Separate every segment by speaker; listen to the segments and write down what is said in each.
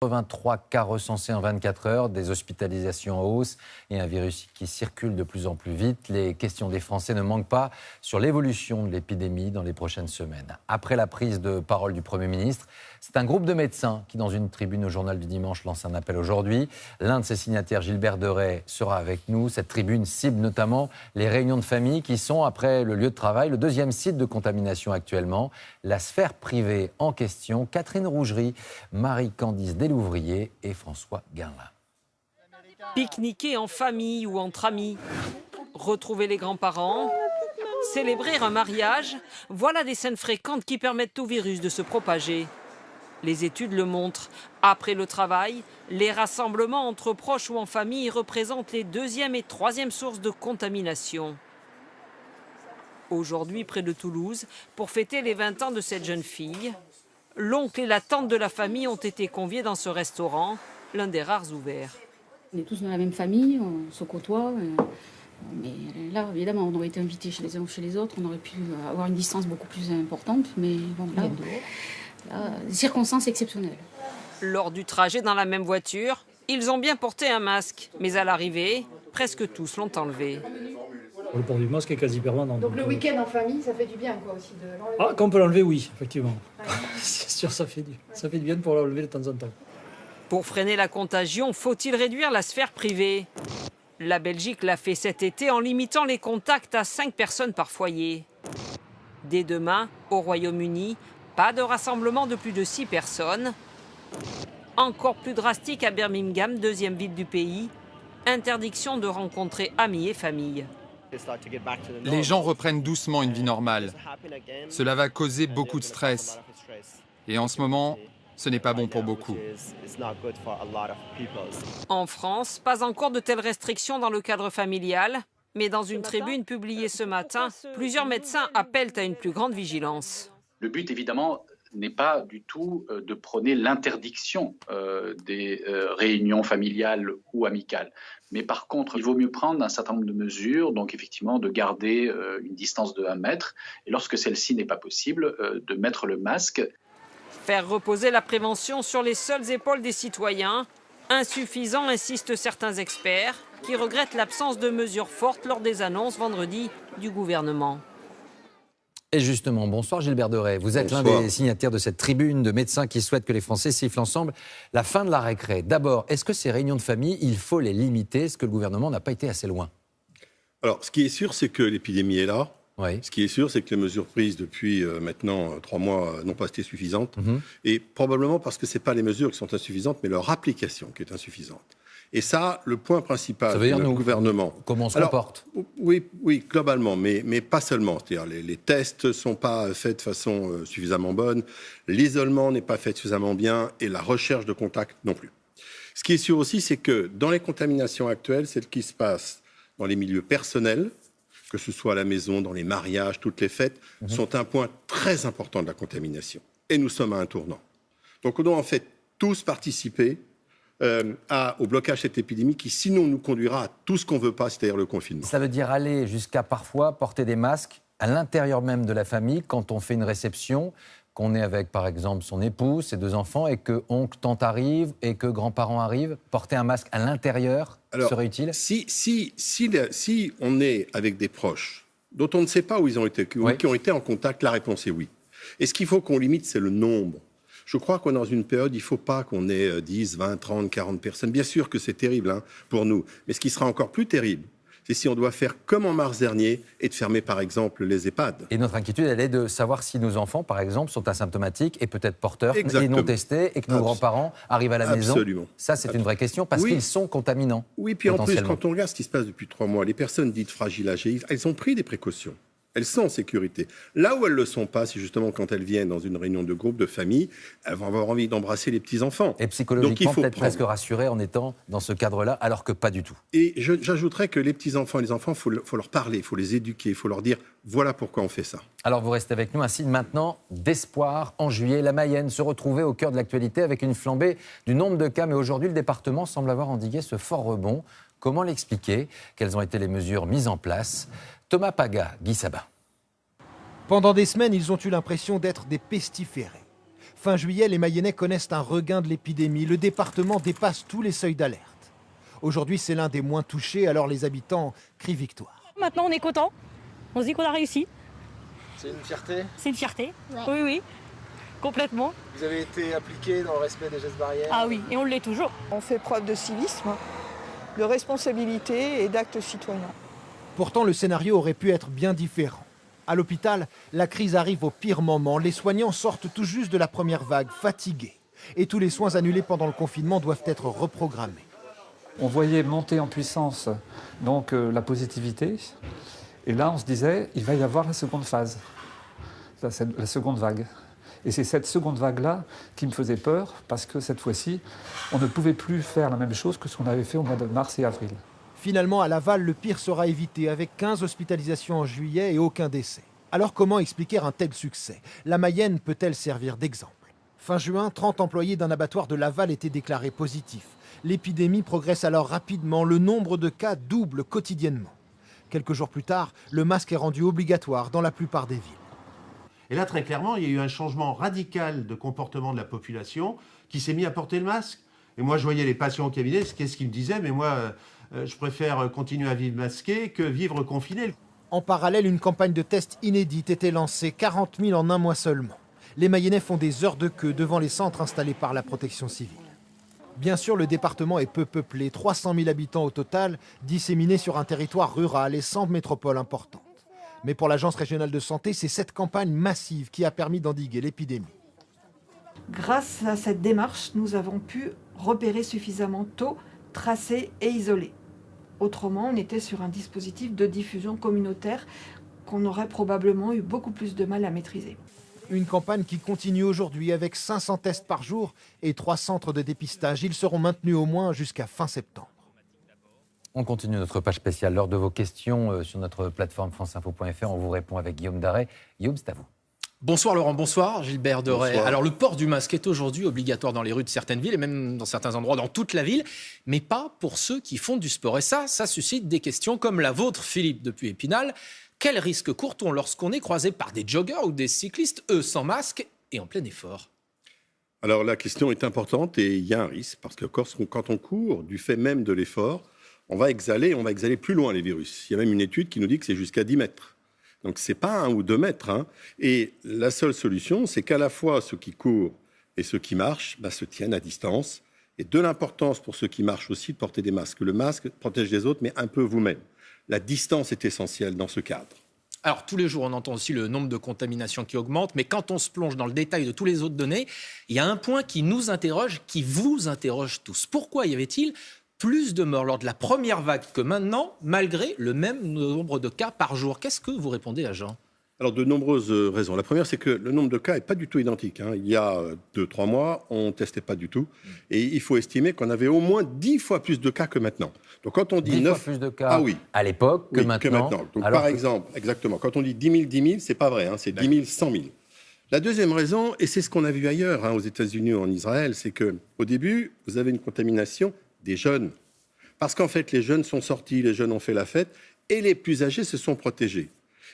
Speaker 1: 83 cas recensés en 24 heures, des hospitalisations en hausse et un virus qui circule de plus en plus vite. Les questions des Français ne manquent pas sur l'évolution de l'épidémie dans les prochaines semaines. Après la prise de parole du Premier ministre, c'est un groupe de médecins qui, dans une tribune au Journal du Dimanche, lance un appel aujourd'hui. L'un de ses signataires, Gilbert Deray, sera avec nous. Cette tribune cible notamment les réunions de famille qui sont, après le lieu de travail, le deuxième site de contamination actuellement. La sphère privée en question, Catherine Rougerie, Marie-Candice Delouvrier et François Guinlin.
Speaker 2: Pique-niquer en famille ou entre amis, retrouver les grands-parents, célébrer un mariage, voilà des scènes fréquentes qui permettent au virus de se propager. Les études le montrent. Après le travail, les rassemblements entre proches ou en famille représentent les deuxième et troisième sources de contamination. Aujourd'hui, près de Toulouse, pour fêter les 20 ans de cette jeune fille, l'oncle et la tante de la famille ont été conviés dans ce restaurant, l'un des rares ouverts.
Speaker 3: On est tous dans la même famille, on se côtoie. Mais là, évidemment, on aurait été invités chez les uns ou chez les autres, on aurait pu avoir une distance beaucoup plus importante. Mais bon, là, circonstances exceptionnelles.
Speaker 2: Lors du trajet dans la même voiture, ils ont bien porté un masque. Mais à l'arrivée, presque tous l'ont enlevé.
Speaker 4: Le port du masque est quasi permanent.
Speaker 5: Donc le week-end en famille, ça fait du bien quoi aussi de l'enlever.
Speaker 4: Ah, quand on peut l'enlever, oui, effectivement. C'est sûr, ça fait du bien pour l'enlever de temps en temps.
Speaker 2: Pour freiner la contagion, faut-il réduire la sphère privée? La Belgique l'a fait cet été en limitant les contacts à 5 personnes par foyer. Dès demain, au Royaume-Uni, pas de rassemblement de plus de 6 personnes. Encore plus drastique à Birmingham, deuxième ville du pays, interdiction de rencontrer amis et famille.
Speaker 6: Les gens reprennent doucement une vie normale. Cela va causer beaucoup de stress. Et en ce moment, ce n'est pas bon pour beaucoup.
Speaker 2: En France, pas encore de telles restrictions dans le cadre familial, mais dans une tribune publiée ce matin, plusieurs médecins appellent à une plus grande vigilance.
Speaker 7: Le but, évidemment, n'est pas du tout de prôner l'interdiction des réunions familiales ou amicales. Mais par contre, il vaut mieux prendre un certain nombre de mesures, donc effectivement de garder une distance de 1 mètre, et lorsque celle-ci n'est pas possible, de mettre le masque.
Speaker 2: Faire reposer la prévention sur les seules épaules des citoyens, insuffisant, insistent certains experts, qui regrettent l'absence de mesures fortes lors des annonces vendredi du gouvernement.
Speaker 1: Et justement, bonsoir Gilbert Deray. Vous êtes l'un des signataires de cette tribune de médecins qui souhaitent que les Français sifflent ensemble la fin de la récré. D'abord, est-ce que ces réunions de famille, il faut les limiter? Est-ce que le gouvernement n'a pas été assez loin?
Speaker 8: Alors, ce qui est sûr, c'est que l'épidémie est là.
Speaker 1: Oui.
Speaker 8: Ce qui est sûr, c'est que les mesures prises depuis maintenant 3 mois n'ont pas été suffisantes. Et probablement parce que ce n'est pas les mesures qui sont insuffisantes, mais leur application qui est insuffisante. Et ça, le point principal,
Speaker 1: ça veut dire
Speaker 8: le gouvernement.
Speaker 1: Comment on se comporte?
Speaker 8: Oui, globalement, mais pas seulement. C'est-à-dire les tests ne sont pas faits de façon suffisamment bonne, l'isolement n'est pas fait suffisamment bien et la recherche de contact non plus. Ce qui est sûr aussi, c'est que dans les contaminations actuelles, celles qui se passent dans les milieux personnels, que ce soit à la maison, dans les mariages, toutes les fêtes, sont un point très important de la contamination. Et nous sommes à un tournant. Donc on doit en fait tous participer au blocage de cette épidémie qui, sinon, nous conduira à tout ce qu'on ne veut pas, c'est-à-dire le confinement.
Speaker 1: Ça veut dire aller jusqu'à parfois porter des masques à l'intérieur même de la famille quand on fait une réception, qu'on est avec, par exemple, son épouse, ses 2 enfants, et que oncle, tante arrive, et que grands-parents arrivent. Porter un masque à l'intérieur serait utile?
Speaker 8: Si on est avec des proches dont on ne sait pas où ils ont été, qui ont été en contact, la réponse est oui. Et ce qu'il faut qu'on limite, c'est le nombre. Je crois qu'on est dans une période, il ne faut pas qu'on ait 10, 20, 30, 40 personnes. Bien sûr que c'est terrible pour nous. Mais ce qui sera encore plus terrible, c'est si on doit faire comme en mars dernier et de fermer, par exemple, les EHPAD.
Speaker 1: Et notre inquiétude, elle est de savoir si nos enfants, par exemple, sont asymptomatiques et peut-être porteurs
Speaker 8: Exactement.
Speaker 1: et non testés, et que nos grands-parents arrivent à la maison.
Speaker 8: Absolument.
Speaker 1: Ça, c'est une vraie question, parce qu'ils sont contaminants.
Speaker 8: Oui, puis en plus, quand on regarde ce qui se passe depuis 3 mois, les personnes dites fragiles, âgées, elles ont pris des précautions. Elles sont en sécurité. Là où elles ne le sont pas, c'est justement quand elles viennent dans une réunion de groupe, de famille, elles vont avoir envie d'embrasser les petits-enfants.
Speaker 1: Et psychologiquement, peut-être presque rassurées en étant dans ce cadre-là, alors que pas du tout.
Speaker 8: Et j'ajouterais que les petits-enfants et les enfants, il faut leur parler, il faut les éduquer, il faut leur dire voilà pourquoi on fait ça.
Speaker 1: Alors vous restez avec nous, un signe maintenant d'espoir. En juillet, la Mayenne se retrouvait au cœur de l'actualité avec une flambée du nombre de cas. Mais aujourd'hui, le département semble avoir endigué ce fort rebond. Comment l'expliquer? Quelles ont été les mesures mises en place? Thomas Paga, Guy Sabin.
Speaker 9: Pendant des semaines, ils ont eu l'impression d'être des pestiférés. Fin juillet, les Mayennais connaissent un regain de l'épidémie. Le département dépasse tous les seuils d'alerte. Aujourd'hui, c'est l'un des moins touchés, alors les habitants crient victoire.
Speaker 10: Maintenant, on est content. On se dit qu'on a réussi.
Speaker 11: C'est une fierté ?
Speaker 10: C'est une fierté, ouais. Oui, complètement.
Speaker 11: Vous avez été appliqué dans le respect des gestes barrières ?
Speaker 10: Ah oui, et on l'est toujours.
Speaker 12: On fait preuve de civisme, de responsabilité et d'actes citoyens.
Speaker 9: Pourtant, le scénario aurait pu être bien différent. À l'hôpital, la crise arrive au pire moment. Les soignants sortent tout juste de la première vague, fatigués. Et tous les soins annulés pendant le confinement doivent être reprogrammés.
Speaker 13: On voyait monter en puissance donc la positivité. Et là, on se disait, il va y avoir la seconde phase, la seconde vague. Et c'est cette seconde vague-là qui me faisait peur, parce que cette fois-ci, on ne pouvait plus faire la même chose que ce qu'on avait fait au mois de mars et avril.
Speaker 9: Finalement, à Laval, le pire sera évité, avec 15 hospitalisations en juillet et aucun décès. Alors comment expliquer un tel succès? La Mayenne peut-elle servir d'exemple? Fin juin, 30 employés d'un abattoir de Laval étaient déclarés positifs. L'épidémie progresse alors rapidement, le nombre de cas double quotidiennement. Quelques jours plus tard, le masque est rendu obligatoire dans la plupart des villes.
Speaker 14: Et là, très clairement, il y a eu un changement radical de comportement de la population qui s'est mis à porter le masque. Et moi, je voyais les patients au cabinet, qu'est-ce qu'ils me disaient? Mais moi, je préfère continuer à vivre masqué que vivre confiné.
Speaker 9: En parallèle, une campagne de tests inédite était lancée, 40 000 en un mois seulement. Les Mayennais font des heures de queue devant les centres installés par la protection civile. Bien sûr, le département est peu peuplé, 300 000 habitants au total, disséminés sur un territoire rural et sans métropole importante. Mais pour l'Agence régionale de santé, c'est cette campagne massive qui a permis d'endiguer l'épidémie.
Speaker 12: Grâce à cette démarche, nous avons pu repérer suffisamment tôt, tracer et isoler. Autrement, on était sur un dispositif de diffusion communautaire qu'on aurait probablement eu beaucoup plus de mal à maîtriser.
Speaker 9: Une campagne qui continue aujourd'hui avec 500 tests par jour et 3 centres de dépistage. Ils seront maintenus au moins jusqu'à fin septembre.
Speaker 1: On continue notre page spéciale. Lors de vos questions sur notre plateforme franceinfo.fr, on vous répond avec Guillaume Darey. Guillaume, c'est à vous.
Speaker 15: Bonsoir Laurent, bonsoir Gilbert Deray.
Speaker 8: Bonsoir.
Speaker 15: Alors le port du masque est aujourd'hui obligatoire dans les rues de certaines villes et même dans certains endroits dans toute la ville, mais pas pour ceux qui font du sport. Et ça suscite des questions comme la vôtre, Philippe, depuis Épinal. Quel risque court-on lorsqu'on est croisé par des joggers ou des cyclistes, eux sans masque et en plein effort?
Speaker 8: Alors la question est importante et il y a un risque parce que quand on court, du fait même de l'effort, on va exhaler plus loin les virus. Il y a même une étude qui nous dit que c'est jusqu'à 10 mètres. Donc ce n'est pas 1 ou 2 mètres. Hein. Et la seule solution, c'est qu'à la fois ceux qui courent et ceux qui marchent se tiennent à distance. Et de l'importance pour ceux qui marchent aussi de porter des masques. Le masque protège les autres, mais un peu vous-même. La distance est essentielle dans ce cadre.
Speaker 15: Alors, tous les jours, on entend aussi le nombre de contaminations qui augmente, mais quand on se plonge dans le détail de tous les autres données, il y a un point qui nous interroge, qui vous interroge tous. Pourquoi y avait-il plus de morts lors de la première vague que maintenant, malgré le même nombre de cas par jour? Qu'est-ce que vous répondez à Jean?
Speaker 8: Alors, de nombreuses raisons. La première, c'est que le nombre de cas n'est pas du tout identique. Hein. Il y a 2-3 mois, on ne testait pas du tout. Et il faut estimer qu'on avait au moins 10 fois plus de cas que maintenant. Donc, quand on dit
Speaker 1: 10
Speaker 8: 9
Speaker 1: fois plus de cas à l'époque que maintenant.
Speaker 8: Donc, par exemple, exactement, quand on dit 10 000, ce n'est pas vrai. Hein. C'est 10 000, 100 000. La deuxième raison, et c'est ce qu'on a vu ailleurs, aux États-Unis ou en Israël, c'est qu'au début, vous avez une contamination des jeunes. Parce qu'en fait, les jeunes sont sortis, les jeunes ont fait la fête, et les plus âgés se sont protégés.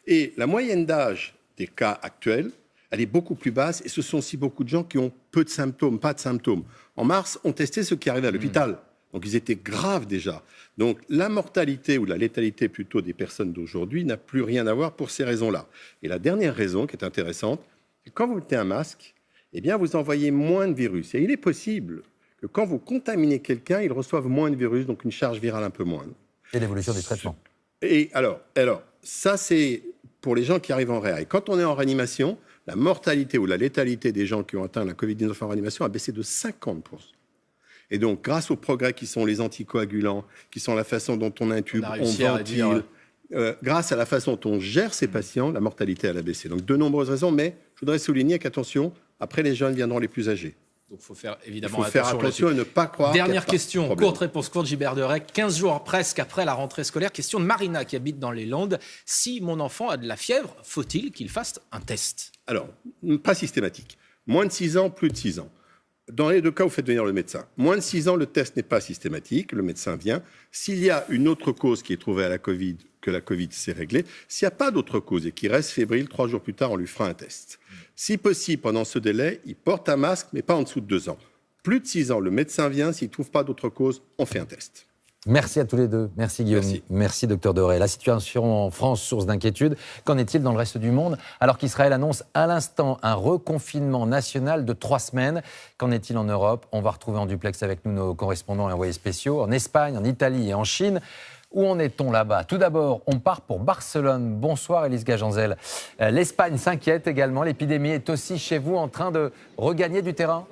Speaker 8: Et la moyenne d'âge des cas actuels, elle est beaucoup plus basse, et ce sont aussi beaucoup de gens qui ont peu de symptômes, pas de symptômes. En mars, on testait ceux qui arrivaient à l'hôpital. Donc, ils étaient graves déjà. Donc, la mortalité ou la létalité plutôt des personnes d'aujourd'hui n'a plus rien à voir pour ces raisons-là. Et la dernière raison qui est intéressante, c'est que quand vous mettez un masque, eh bien, vous envoyez moins de virus. Et il est possible que quand vous contaminez quelqu'un, il reçoive moins de virus, donc une charge virale un peu moindre.
Speaker 1: Et l'évolution des traitements.
Speaker 8: Et alors, ça, c'est pour les gens qui arrivent en réa. Et quand on est en réanimation, la mortalité ou la létalité des gens qui ont atteint la Covid-19 en réanimation a baissé de 50%. Et donc, grâce aux progrès qui sont les anticoagulants, qui sont la façon dont on intube, on ventile, grâce à la façon dont on gère ces patients, la mortalité elle a baissé. Donc, de nombreuses raisons, mais je voudrais souligner qu'attention, après les jeunes viendront les plus âgés.
Speaker 15: Donc, il faut faire évidemment
Speaker 8: attention et ne pas croire.
Speaker 15: Dernière question, courte réponse courte, Gilbert Deray. 15 jours presque après la rentrée scolaire, question de Marina qui habite dans les Landes. Si mon enfant a de la fièvre, faut-il qu'il fasse un test?
Speaker 8: Alors, pas systématique. Moins de 6 ans, plus de 6 ans. Dans les deux cas, vous faites venir le médecin. Moins de 6 ans, le test n'est pas systématique, le médecin vient. S'il y a une autre cause qui est trouvée à la Covid que la Covid s'est réglée. S'il n'y a pas d'autre cause et qu'il reste fébrile, 3 jours plus tard, on lui fera un test. Si possible, pendant ce délai, il porte un masque, mais pas en dessous de 2 ans. Plus de 6 ans, le médecin vient, s'il ne trouve pas d'autre cause, on fait un test.
Speaker 1: Merci à tous les deux. Merci Guillaume. Merci Dr Deray. La situation en France, source d'inquiétude. Qu'en est-il dans le reste du monde? Alors qu'Israël annonce à l'instant un reconfinement national de 3 semaines. Qu'en est-il en Europe? On va retrouver en duplex avec nous nos correspondants et envoyés spéciaux en Espagne, en Italie et en Chine. Où en est-on là-bas? Tout d'abord, on part pour Barcelone. Bonsoir Élise Gajanzel. L'Espagne s'inquiète également. L'épidémie est aussi chez vous en train de regagner du terrain?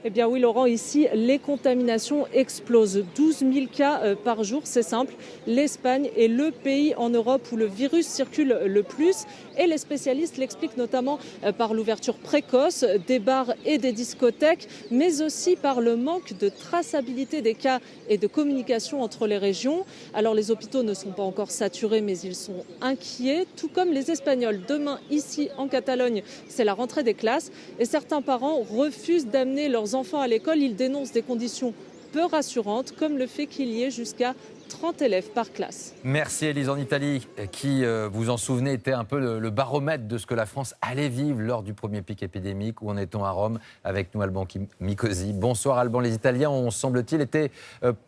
Speaker 16: Eh bien oui Laurent, ici les contaminations explosent. 12 000 cas par jour, c'est simple. L'Espagne est le pays en Europe où le virus circule le plus. Et les spécialistes l'expliquent notamment par l'ouverture précoce des bars et des discothèques, mais aussi par le manque de traçabilité des cas et de communication entre les régions. Alors les hôpitaux ne sont pas encore saturés, mais ils sont inquiets, tout comme les Espagnols. Demain, ici en Catalogne, c'est la rentrée des classes et certains parents refusent d'amener leurs enfants à l'école. Ils dénoncent des conditions peu rassurantes, comme le fait qu'il y ait jusqu'à 30 élèves par classe.
Speaker 1: Merci Élise. En Italie, qui, vous en souvenez, était un peu le baromètre de ce que la France allait vivre lors du premier pic épidémique. Où en est-on à Rome? Avec nous, Alban Micosi. Bonsoir Alban. Les Italiens ont, semble-t-il, été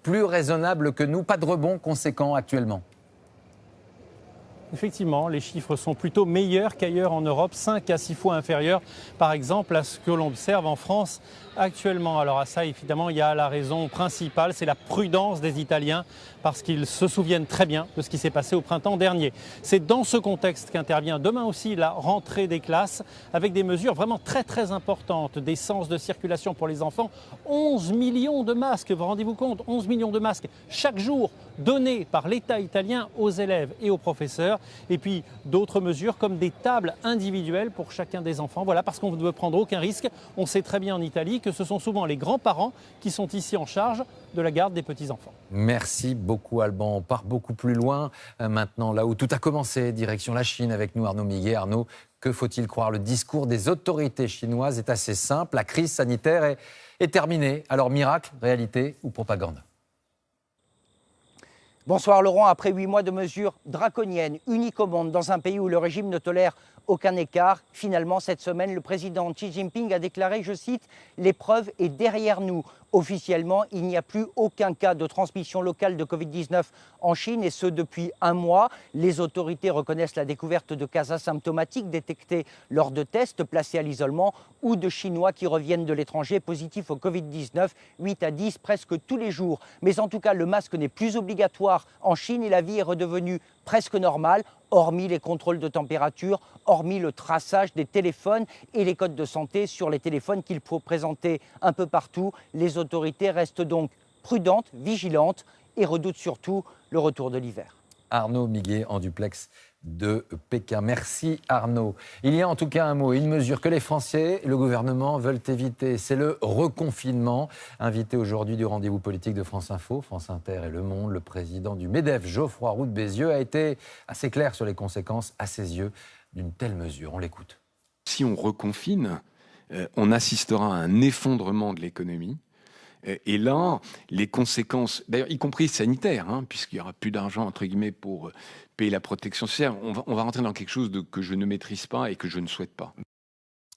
Speaker 1: plus raisonnables que nous. Pas de rebond conséquent actuellement.
Speaker 17: Effectivement, les chiffres sont plutôt meilleurs qu'ailleurs en Europe, 5 à 6 fois inférieurs, par exemple, à ce que l'on observe en France actuellement. Alors à ça, évidemment, il y a la raison principale, c'est la prudence des Italiens, parce qu'ils se souviennent très bien de ce qui s'est passé au printemps dernier. C'est dans ce contexte qu'intervient demain aussi la rentrée des classes, avec des mesures vraiment très très importantes, des sens de circulation pour les enfants, 11 millions de masques, vous rendez-vous compte, 11 millions de masques chaque jour donnés par l'État italien aux élèves et aux professeurs. Et puis d'autres mesures comme des tables individuelles pour chacun des enfants. Voilà, parce qu'on ne veut prendre aucun risque. On sait très bien en Italie que ce sont souvent les grands-parents qui sont ici en charge de la garde des petits-enfants.
Speaker 1: Merci beaucoup Alban. On part beaucoup plus loin maintenant, là où tout a commencé, direction la Chine avec nous Arnaud Miguet. Arnaud, que faut-il croire? Le discours des autorités chinoises est assez simple. La crise sanitaire est terminée. Alors miracle, réalité ou propagande?
Speaker 18: Bonsoir Laurent, après 8 mois de mesures draconiennes, uniques au monde, dans un pays où le régime ne tolère aucun écart, finalement cette semaine, le président Xi Jinping a déclaré, je cite, « L'épreuve est derrière nous ». Officiellement, il n'y a plus aucun cas de transmission locale de Covid-19 en Chine, et ce depuis 1 mois. Les autorités reconnaissent la découverte de cas asymptomatiques détectés lors de tests placés à l'isolement ou de Chinois qui reviennent de l'étranger positifs au Covid-19, 8 à 10 presque tous les jours. Mais en tout cas, le masque n'est plus obligatoire en Chine et la vie est redevenue presque normale, hormis les contrôles de température, hormis le traçage des téléphones et les codes de santé sur les téléphones qu'il faut présenter un peu partout. Les autorités restent donc prudentes, vigilantes et redoutent surtout le retour de l'hiver.
Speaker 1: Arnaud Miguet en duplex de Pékin. Merci Arnaud. Il y a en tout cas un mot et une mesure que les Français et le gouvernement veulent éviter. C'est le reconfinement. Invité aujourd'hui du rendez-vous politique de France Info, France Inter et Le Monde, le président du MEDEF, Geoffroy Roux de Bézieux, a été assez clair sur les conséquences, à ses yeux, d'une telle mesure. On l'écoute.
Speaker 19: Si on reconfine, on assistera à un effondrement de l'économie. Et là, les conséquences, d'ailleurs, y compris sanitaires, puisqu'il n'y aura plus d'argent, entre guillemets, pour payer la protection sociale, on va rentrer dans quelque chose que je ne maîtrise pas et que je ne souhaite pas.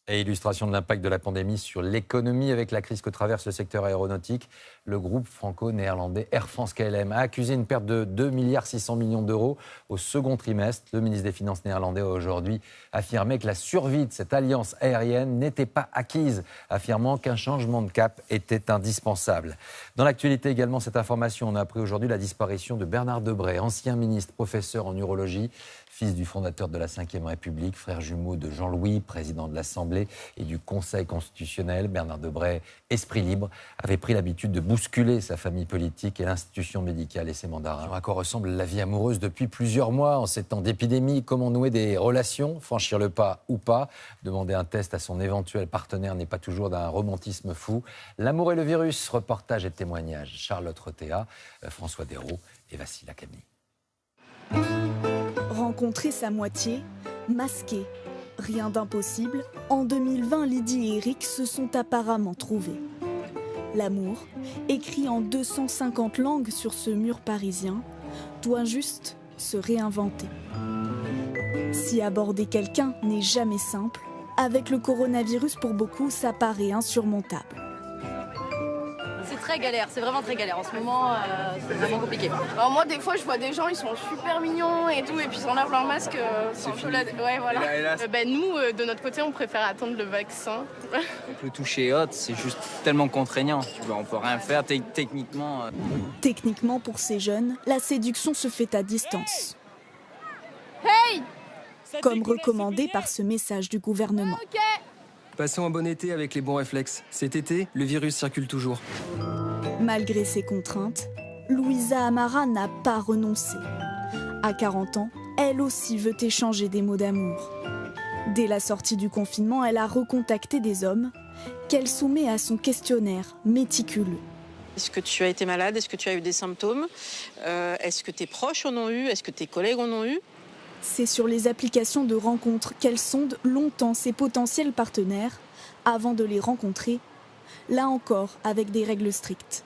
Speaker 1: Et illustration de l'impact de la pandémie sur l'économie avec la crise que traverse le secteur aéronautique, le groupe franco-néerlandais Air France-KLM a accusé une perte de 2,6 milliards d'euros au second trimestre. Le ministre des Finances néerlandais a aujourd'hui affirmé que la survie de cette alliance aérienne n'était pas acquise, affirmant qu'un changement de cap était indispensable. Dans l'actualité également, cette information, on a appris aujourd'hui la disparition de Bernard Debré, ancien ministre, professeur en urologie, fils du fondateur de la Ve République, frère jumeau de Jean-Louis, président de l'Assemblée et du Conseil constitutionnel. Bernard Debré, esprit libre, avait pris l'habitude de bousculer sa famille politique et l'institution médicale et ses mandarins. À quoi ressemble la vie amoureuse depuis plusieurs mois en ces temps d'épidémie? Comment nouer des relations? Franchir le pas ou pas? Demander un test à son éventuel partenaire n'est pas toujours d'un romantisme fou. L'amour et le virus, reportage et témoignage. Charlotte Rotéa, François Desraux et Vassila Camille.
Speaker 20: Rencontrer sa moitié, masqué. Rien d'impossible, en 2020, Lydie et Eric se sont apparemment trouvés. l'amour, écrit en 250 langues sur ce mur parisien, doit juste se réinventer. Si aborder quelqu'un n'est jamais simple, avec le coronavirus pour beaucoup, ça paraît insurmontable.
Speaker 21: C'est très galère, c'est vraiment très galère. En ce moment, c'est vraiment compliqué.
Speaker 22: Alors moi, des fois, je vois des gens, ils sont super mignons et tout, et puis ils enlèvent leur masque. C'est un peu ouais, voilà. Nous, de notre côté, on préfère attendre le vaccin.
Speaker 23: Avec le toucher haute, c'est juste tellement contraignant. On peut rien faire techniquement.
Speaker 20: Techniquement, pour ces jeunes, la séduction se fait à distance.
Speaker 22: Hey!
Speaker 20: Comme recommandé par ce message du gouvernement.
Speaker 22: Okay.
Speaker 24: Passons un bon été avec les bons réflexes. Cet été, le virus circule toujours.
Speaker 20: Malgré ces contraintes, Louisa Amara n'a pas renoncé. À 40 ans, elle aussi veut échanger des mots d'amour. Dès la sortie du confinement, elle a recontacté des hommes qu'elle soumet à son questionnaire méticuleux.
Speaker 25: Est-ce que tu as été malade? Est-ce que tu as eu des symptômes? Est-ce que tes proches en ont eu? Est-ce que tes collègues en ont eu?
Speaker 20: C'est sur les applications de rencontres qu'elle sonde longtemps ses potentiels partenaires avant de les rencontrer, là encore avec des règles strictes.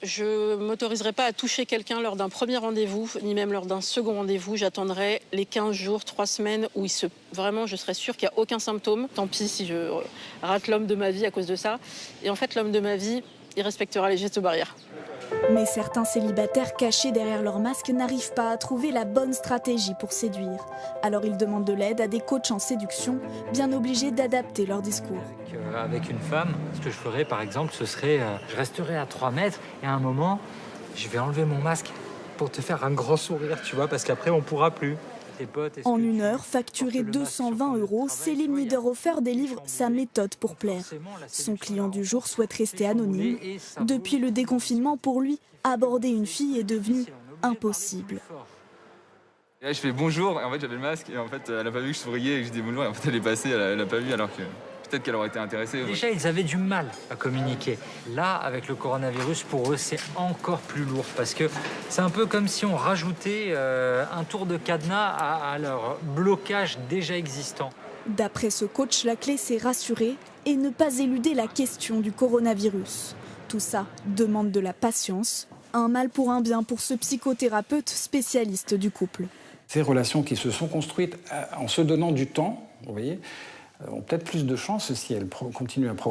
Speaker 25: Je ne m'autoriserai pas à toucher quelqu'un lors d'un premier rendez-vous, ni même lors d'un second rendez-vous. J'attendrai les 15 jours, 3 semaines où vraiment je serai sûre qu'il n'y a aucun symptôme. Tant pis si je rate l'homme de ma vie à cause de ça. Et en fait, l'homme de ma vie, il respectera les gestes barrières.
Speaker 20: Mais certains célibataires cachés derrière leur masque n'arrivent pas à trouver la bonne stratégie pour séduire. Alors ils demandent de l'aide à des coachs en séduction, bien obligés d'adapter leur discours.
Speaker 26: Avec une femme, ce que je ferais par exemple, ce serait, je resterais à 3 mètres et à un moment, je vais enlever mon masque pour te faire un grand sourire, tu vois, parce qu'après on pourra plus.
Speaker 20: En 1 heure, facturée 220 €, Céline Niederhofer délivre sa méthode pour plaire. Son client du jour souhaite rester anonyme. Depuis le déconfinement, pour lui, aborder une fille est devenu impossible.
Speaker 27: Et là, je fais bonjour, et en fait j'avais le masque, et en fait elle a pas vu que je souriais et que je dis bonjour, et en fait elle est passée, elle a pas vu alors que peut-être qu'elle aurait été intéressée.
Speaker 26: Déjà, ils avaient du mal à communiquer. Là, avec le coronavirus, pour eux, c'est encore plus lourd parce que c'est un peu comme si on rajoutait un tour de cadenas à leur blocage déjà existant.
Speaker 20: D'après ce coach, la clé, c'est rassurer et ne pas éluder la question du coronavirus. Tout ça demande de la patience, un mal pour un bien pour ce psychothérapeute spécialiste du couple.
Speaker 28: Ces relations qui se sont construites en se donnant du temps, vous voyez, ont peut-être plus de chances si elles continuent à progresser.